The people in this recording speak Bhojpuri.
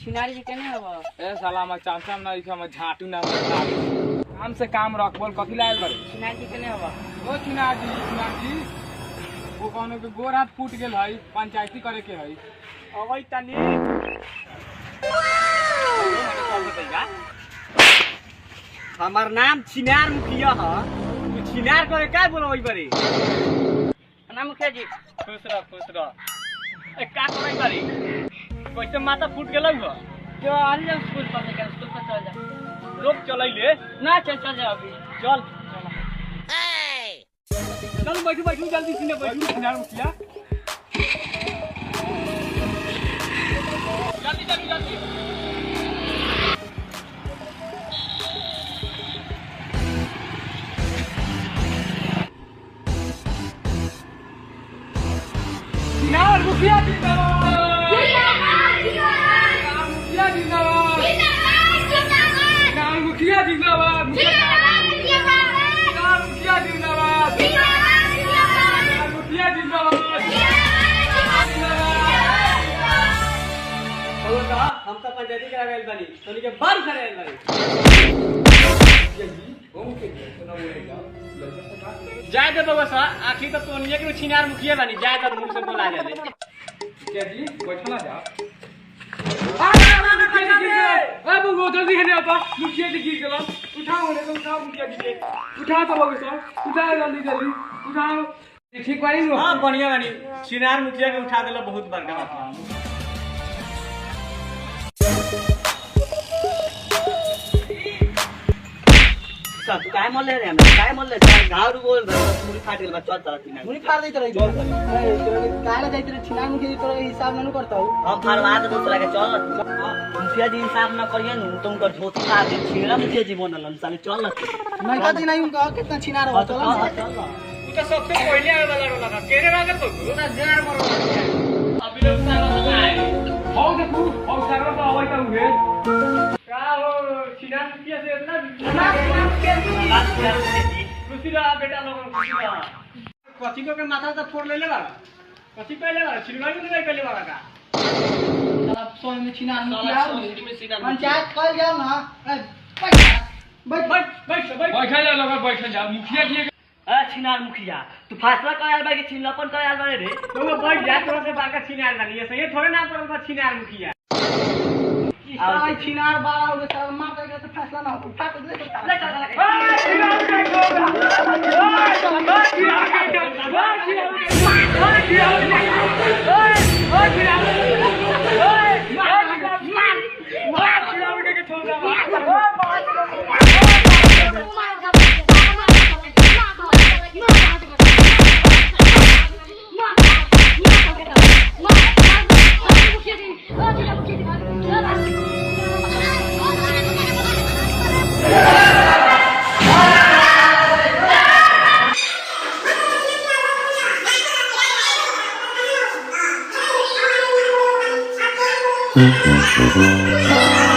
छिनारी जी केने हबो ए साला हम चाचा ना इसे हम झाटू ना काम से काम रख बोल कथि लायल बारे छिनारी जी केने हबो ओ छिनाजी वो कोनो के गोर हाथ फूट गेल है पंचायती करे के है अबई तनी हमार नाम छिनार मुखिया ह तू छिनार करे का बोलबई बारे ना मुखिया जी खुश रह ए का करई बारे कैसे माथा फूट गेलौ ह जो आज जब स्कूल पर चल जा लोग चलैले ना चल जा अभी चल चल बैठू जल्दी सीने बैठू छिनार मुखिया जल्दी छिनार मुखिया जिंदाबाद मुखिया जिंदाबाद हम तो पंचायती करा गए बानी तोनी के बार करे आइल बानी जाय दे बाबा सा आखिर तो तोनिए के छिनार मुखिया बानी जाय दे मुंह से बोला दे क्या जी बैठना जा अब वो जल्दी है ना मुखिया जी गिर गया उठाओ रे उठाओ मुखिया जी के उठा तो बाबू साहब उठाओ जल्दी उठाओ ठीक बानी नु हां बढ़िया बानी छिनार मुखिया के उठा देला बहुत बड़का बात सब काय मोले रे हम काय मोले घाव रु बोल मुड़ी फाट गेल बा चल चल छिनार मुनी फाड़ देत रही काला जाइत रही छिनार मुखिया जी तोरा हिसाब में न करता हम फरवा दे दूसरा के चल मुखिया जी इंसाफ न करिए नु तुम कर झोती खा दे छिना मुखिया जी बनल साले चल नहीं कहते नहीं उनका कितना छिनार हो चल तू तो सबसे पहले आवे वाला रोला केरे रागे तो ना जार मरो अभी लोग सारा आए हाउ दे तू हाउ सारा तो आवाज का हुए का हो छिनार मुखिया से इतना खुशी रहा बेटा लोगन खुशी रहा कथी को के माथा तो फोड़ लेले बा कथी पहले बा छिनवाई में नहीं पहले बा का अब सो में छिनार मुखिया पंचायत कल जाओ ना बैठ बैठा जा लगा बैठा जा मुखिया जी ए छिनार मुखिया तू फैसला कराल बा कि छिनलापन कराल बा रे तू बैठ जा तोरा से बाका छिनार ना ये सही थोड़े ना पड़ल बा छिनार मुखिया साला छिनार बारा हो गया मार देगा तो फैसला ना हो उठा के ले Mm-hmm.